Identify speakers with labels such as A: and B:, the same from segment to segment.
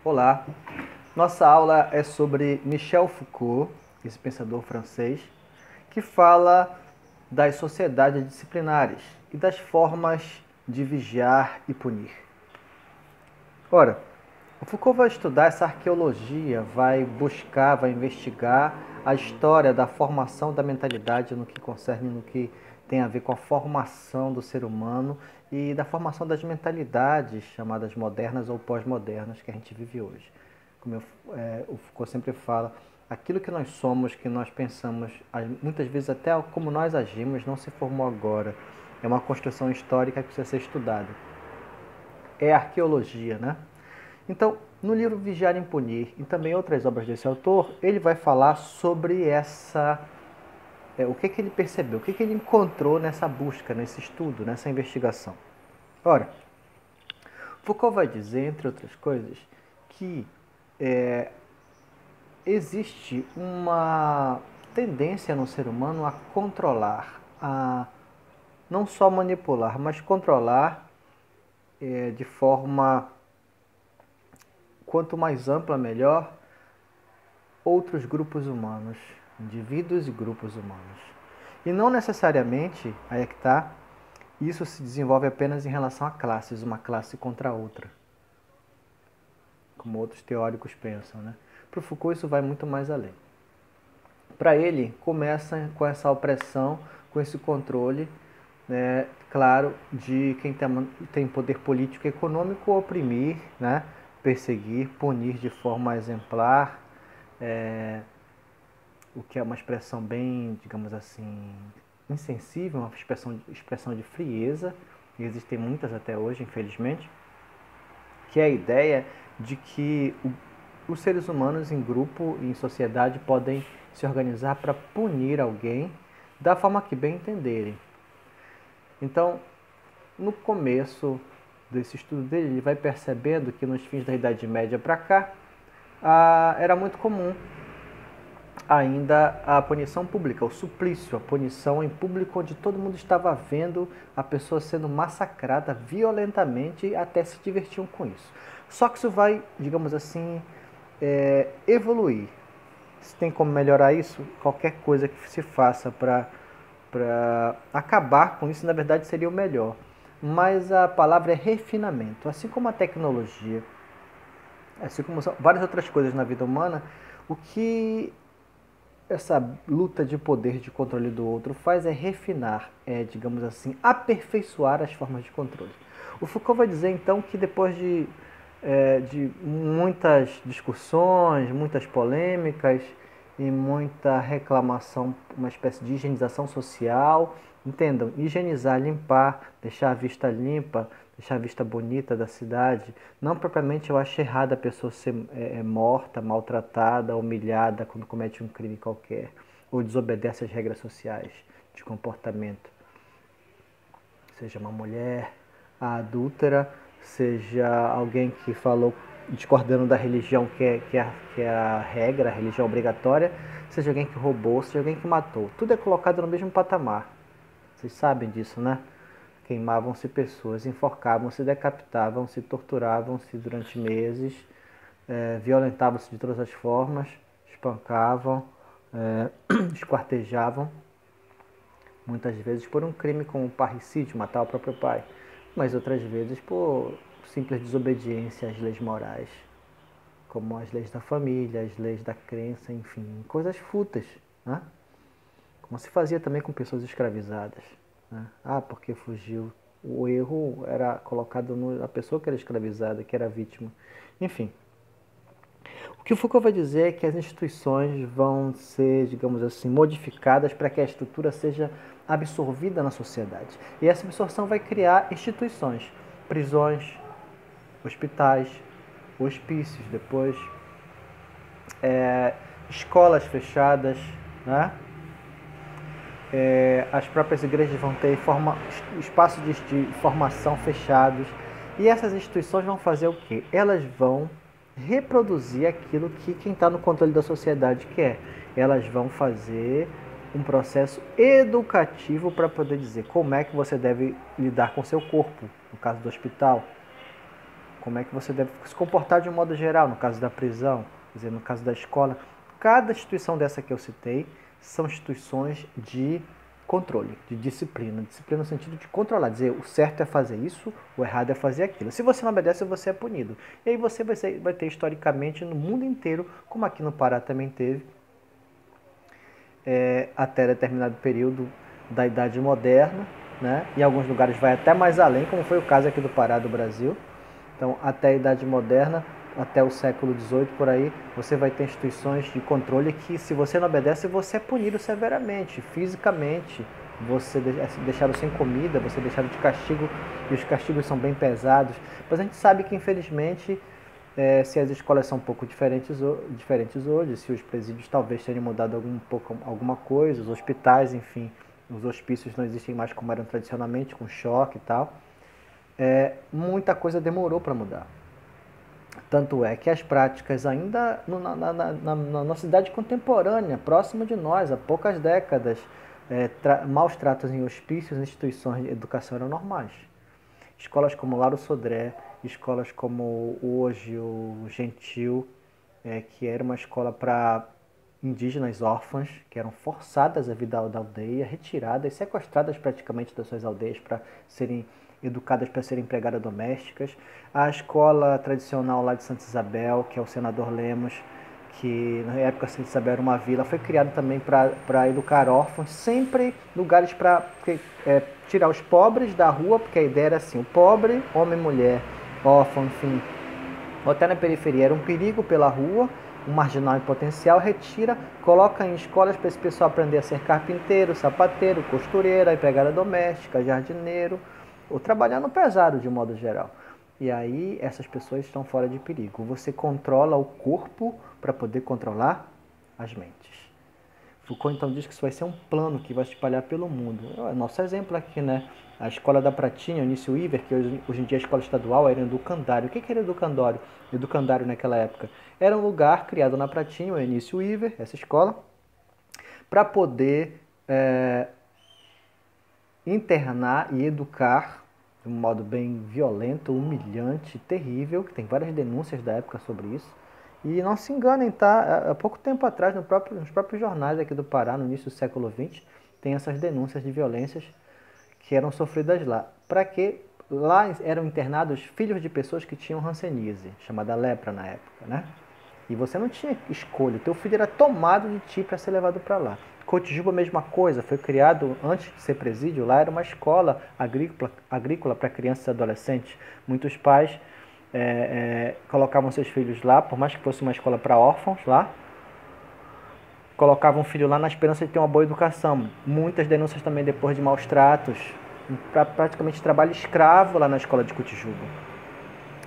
A: Olá, nossa aula é sobre Michel Foucault, esse pensador francês, que fala das sociedades disciplinares e das formas de vigiar e punir. Ora, o Foucault vai estudar essa arqueologia, vai buscar, vai investigar a história da formação da mentalidade no que concerne, no que tem a ver com a formação do ser humano e da formação das mentalidades chamadas modernas ou pós-modernas que a gente vive hoje. O Foucault sempre fala, aquilo que nós somos, que nós pensamos, muitas vezes até como nós agimos, não se formou agora. É uma construção histórica que precisa ser estudada. É arqueologia, né? Então, no livro Vigiar e Punir e também outras obras desse autor, ele vai falar sobre o que ele percebeu, o que ele encontrou nessa busca, nesse estudo, nessa investigação. Ora, Foucault vai dizer, entre outras coisas, que existe uma tendência no ser humano a controlar, a não só manipular, mas controlar de forma quanto mais ampla, melhor, outros grupos humanos, indivíduos e grupos humanos. E não necessariamente, aí é que está, isso se desenvolve apenas em relação a classes, uma classe contra a outra, como outros teóricos pensam, né? Para o Foucault isso vai muito mais além. Para ele, começa com essa opressão, com esse controle, né, claro, de quem tem poder político e econômico, oprimir, né, perseguir, punir de forma exemplar, o que é uma expressão bem, digamos assim, insensível, uma expressão de frieza, e existem muitas até hoje, infelizmente, que é a ideia de que os seres humanos em grupo, em sociedade, podem se organizar para punir alguém da forma que bem entenderem. Então, no começo desse estudo dele, ele vai percebendo que nos fins da Idade Média para cá, era muito comum ainda a punição pública, o suplício, a punição em público, onde todo mundo estava vendo a pessoa sendo massacrada violentamente, até se divertiam com isso. Só que isso vai, digamos assim, evoluir. Se tem como melhorar isso, qualquer coisa que se faça para acabar com isso, na verdade, seria o melhor. Mas a palavra é refinamento. Assim como a tecnologia, assim como várias outras coisas na vida humana, o que essa luta de poder de controle do outro faz é refinar, digamos assim, aperfeiçoar as formas de controle. O Foucault vai dizer então que depois de muitas discussões, muitas polêmicas e muita reclamação, uma espécie de higienização social, entendam, higienizar, limpar, deixar a vista limpa, deixar a vista bonita da cidade. Não propriamente eu acho errado a pessoa ser morta, maltratada, humilhada quando comete um crime qualquer, ou desobedece às regras sociais de comportamento. Seja uma mulher, a adúltera, seja alguém que falou discordando da religião que é a regra, a religião obrigatória, seja alguém que roubou, seja alguém que matou. Tudo é colocado no mesmo patamar. Vocês sabem disso, né? Queimavam-se pessoas, enforcavam-se, decapitavam-se, torturavam-se durante meses, violentavam-se de todas as formas, espancavam, esquartejavam, muitas vezes por um crime como parricídio, matar o próprio pai, mas outras vezes por simples desobediência às leis morais, como as leis da família, as leis da crença, enfim, coisas fúteis, né? Como se fazia também com pessoas escravizadas, né? Porque fugiu. O erro era colocado na pessoa que era escravizada, que era vítima. Enfim, o que o Foucault vai dizer é que as instituições vão ser, digamos assim, modificadas para que a estrutura seja absorvida na sociedade. E essa absorção vai criar instituições, prisões, hospitais, hospícios, depois escolas fechadas, né? As próprias igrejas vão ter espaços de formação fechados. E essas instituições vão fazer o quê? Elas vão reproduzir aquilo que quem está no controle da sociedade quer. Elas vão fazer um processo educativo para poder dizer como é que você deve lidar com seu corpo, no caso do hospital. como é que você deve se comportar de um modo geral, no caso da prisão, quer dizer, no caso da escola. Cada instituição dessa que eu citei são instituições de controle, de disciplina. Disciplina no sentido de controlar, dizer o certo é fazer isso, o errado é fazer aquilo. Se você não obedece, você é punido. E aí você vai ter historicamente no mundo inteiro, como aqui no Pará também teve, até determinado período da Idade Moderna, né? Em alguns lugares vai até mais além, como foi o caso aqui do Pará, do Brasil. Então, até a Idade Moderna, até o século XVIII, por aí, você vai ter instituições de controle que, se você não obedece, você é punido severamente, fisicamente. Você é deixado sem comida, você é deixado de castigo, e os castigos são bem pesados. Mas a gente sabe que, infelizmente, se as escolas são um pouco diferentes hoje, se os presídios talvez tenham mudado alguma coisa, os hospitais, enfim, os hospícios não existem mais como eram tradicionalmente, com choque e tal, muita coisa demorou para mudar. Tanto é que as práticas ainda na nossa idade contemporânea, próxima de nós, há poucas décadas, maus tratos em hospícios e instituições de educação eram normais. Escolas como Lauro Sodré, escolas como hoje o Gentil, que era uma escola para indígenas órfãs, que eram forçadas a vir da aldeia, retiradas, sequestradas praticamente das suas aldeias para serem educadas para serem empregadas domésticas. A escola tradicional lá de Santa Isabel, que é o Senador Lemos, que na época Santa Isabel era uma vila, foi criada também para educar órfãos, sempre lugares para tirar os pobres da rua, porque a ideia era assim, o pobre, homem, mulher, órfão, enfim, ou até na periferia, era um perigo pela rua, um marginal em potencial, retira, coloca em escolas para esse pessoal aprender a ser carpinteiro, sapateiro, costureira, empregada doméstica, jardineiro, ou trabalhando pesado de modo geral. E aí essas pessoas estão fora de perigo. Você controla o corpo para poder controlar as mentes. Foucault então diz que isso vai ser um plano que vai se espalhar pelo mundo. Nosso exemplo aqui, né? A escola da Pratinha, Eunício Weaver, que hoje em dia é a escola estadual, era educandário. O que era educandário? Educandário naquela época era um lugar criado na Pratinha, o Eunício Weaver, essa escola, para poder internar e educar de um modo bem violento, humilhante, terrível, que tem várias denúncias da época sobre isso. E não se enganem, tá? Há pouco tempo atrás, nos próprios jornais aqui do Pará, no início do século XX, tem essas denúncias de violências que eram sofridas lá. Para quê? Lá eram internados filhos de pessoas que tinham hanseníase, chamada lepra na época, né? E você não tinha escolha, teu filho era tomado de ti para ser levado para lá. Cotijuba, a mesma coisa, foi criado, antes de ser presídio, lá era uma escola agrícola para crianças e adolescentes. Muitos pais colocavam seus filhos lá, por mais que fosse uma escola para órfãos lá, colocavam o filho lá na esperança de ter uma boa educação. Muitas denúncias também depois de maus tratos, praticamente trabalho escravo lá na escola de Cotijuba.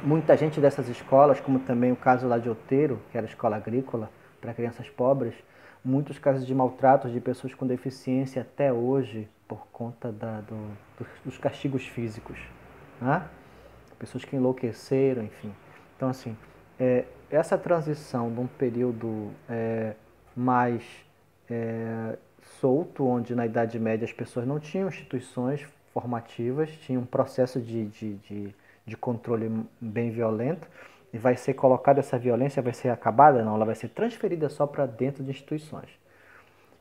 A: Muita gente dessas escolas, como também o caso lá de Outeiro, que era a escola agrícola para crianças pobres, muitos casos de maltratos de pessoas com deficiência até hoje por conta dos castigos físicos, né? Pessoas que enlouqueceram, enfim. Então, assim, essa transição de um período mais solto, onde na Idade Média as pessoas não tinham instituições formativas, tinham um processo de controle bem violento, e vai ser colocada essa violência, vai ser acabada? Não, ela vai ser transferida só para dentro de instituições.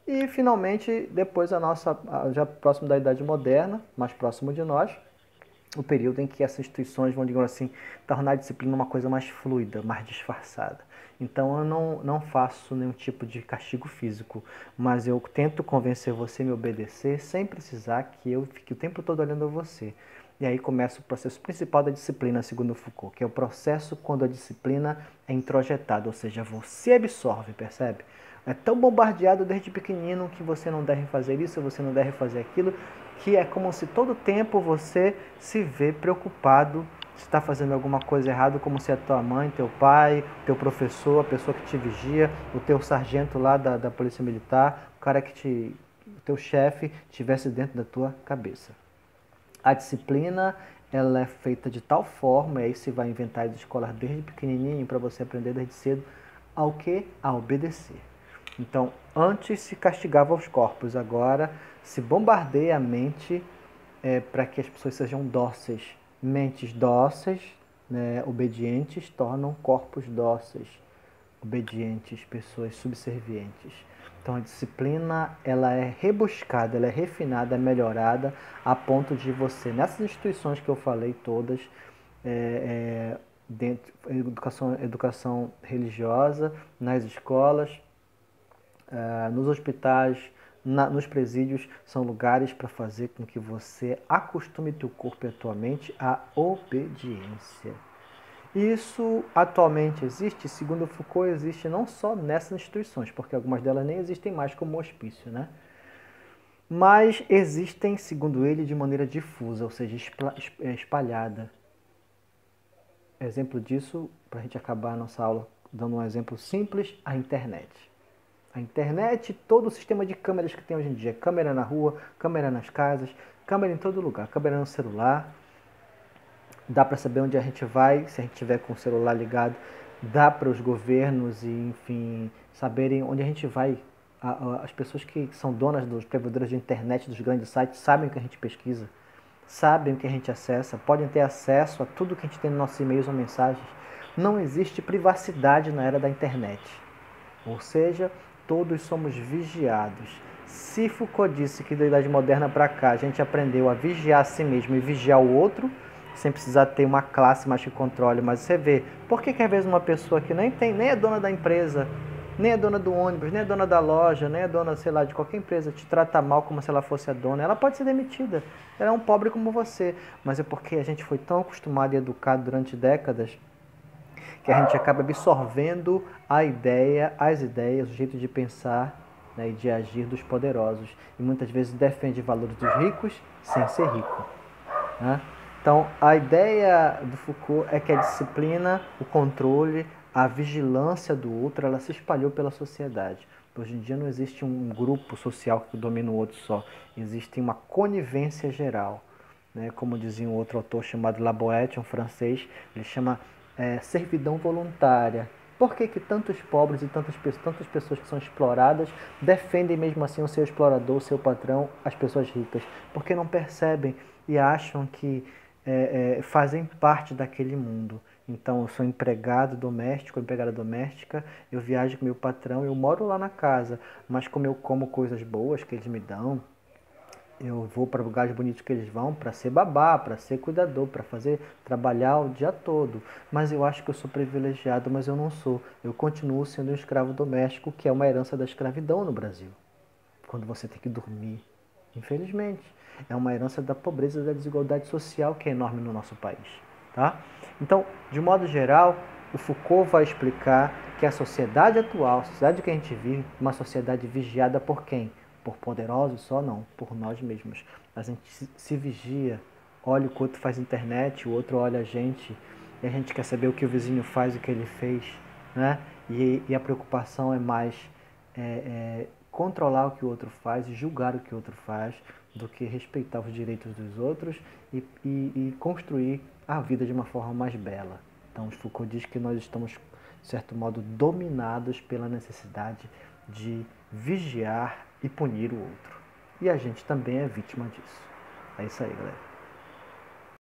A: E, finalmente, depois já próximo da Idade Moderna, mais próximo de nós, o período em que essas instituições vão, digamos assim, tornar a disciplina uma coisa mais fluida, mais disfarçada. Então eu não faço nenhum tipo de castigo físico, mas eu tento convencer você a me obedecer sem precisar que eu fique o tempo todo olhando a você. E aí começa o processo principal da disciplina, segundo Foucault, que é o processo quando a disciplina é introjetada, ou seja, você absorve, percebe? É tão bombardeado desde pequenino que você não deve fazer isso, você não deve fazer aquilo, que é como se todo tempo você se vê preocupado se está fazendo alguma coisa errada, como se a tua mãe, teu pai, teu professor, a pessoa que te vigia, o teu sargento lá da polícia militar, o cara o teu chefe, estivesse dentro da tua cabeça. A disciplina, ela é feita de tal forma, e aí você vai inventar as escolas desde pequenininho para você aprender desde cedo, ao que? A obedecer. Então, antes se castigava os corpos, agora se bombardeia a mente para que as pessoas sejam dóceis. Mentes dóceis né, obedientes tornam corpos dóceis, obedientes, pessoas subservientes. Então a disciplina ela é rebuscada, ela é refinada, é melhorada a ponto de você, nessas instituições que eu falei todas, dentro, educação religiosa, nas escolas, nos hospitais, nos presídios, são lugares para fazer com que você acostume teu corpo e a tua mente à obediência. Isso atualmente existe, segundo Foucault, existe não só nessas instituições, porque algumas delas nem existem mais como hospício, né? Mas existem, segundo ele, de maneira difusa, ou seja, espalhada. Exemplo disso, para a gente acabar a nossa aula dando um exemplo simples, a internet. A internet, todo o sistema de câmeras que tem hoje em dia, câmera na rua, câmera nas casas, câmera em todo lugar, câmera no celular, dá para saber onde a gente vai, se a gente tiver com o celular ligado, dá para os governos e, enfim, saberem onde a gente vai. As pessoas que são donas dos provedores de internet, dos grandes sites, sabem o que a gente pesquisa, sabem o que a gente acessa, podem ter acesso a tudo que a gente tem nos nossos e-mails ou mensagens. Não existe privacidade na era da internet. Ou seja, todos somos vigiados. Se Foucault disse que da Idade Moderna para cá a gente aprendeu a vigiar a si mesmo e vigiar o outro, sem precisar ter uma classe mais que controle, mas você vê, por que às vezes uma pessoa que nem é dona da empresa, nem é dona do ônibus, nem é dona da loja, nem é dona, sei lá, de qualquer empresa, te trata mal como se ela fosse a dona, ela pode ser demitida. Ela é um pobre como você, mas é porque a gente foi tão acostumado e educado durante décadas que a gente acaba absorvendo as ideias, o jeito de pensar, né, e de agir dos poderosos. E muitas vezes defende valores dos ricos sem ser rico, né? Então, a ideia do Foucault é que a disciplina, o controle, a vigilância do outro, ela se espalhou pela sociedade. Hoje em dia não existe um grupo social que domina o outro só. Existe uma conivência geral, né? Como dizia um outro autor chamado Laboet, um francês, ele chama servidão voluntária. Por que tantos pobres e tantas pessoas que são exploradas defendem mesmo assim o seu explorador, o seu patrão, as pessoas ricas? Porque não percebem e acham que fazem parte daquele mundo. Então, eu sou empregado doméstico, empregada doméstica, eu viajo com meu patrão, eu moro lá na casa, mas como eu como coisas boas que eles me dão, eu vou para lugares bonitos que eles vão para ser babá, para ser cuidador, para fazer trabalhar o dia todo. Mas eu acho que eu sou privilegiado, mas eu não sou. Eu continuo sendo um escravo doméstico, que é uma herança da escravidão no Brasil. Quando você tem que dormir, infelizmente, é uma herança da pobreza e da desigualdade social que é enorme no nosso país, tá? Então, de modo geral, o Foucault vai explicar que a sociedade atual, a sociedade que a gente vive, é uma sociedade vigiada por quem? Por poderosos só não, por nós mesmos. A gente se vigia, olha o que o outro faz na internet, o outro olha a gente, e a gente quer saber o que o vizinho faz, o que ele fez, né? E a preocupação é mais controlar o que o outro faz, julgar o que o outro faz, do que respeitar os direitos dos outros e construir a vida de uma forma mais bela. Então, Foucault diz que nós estamos, de certo modo, dominados pela necessidade de vigiar e punir o outro. E a gente também é vítima disso. É isso aí, galera.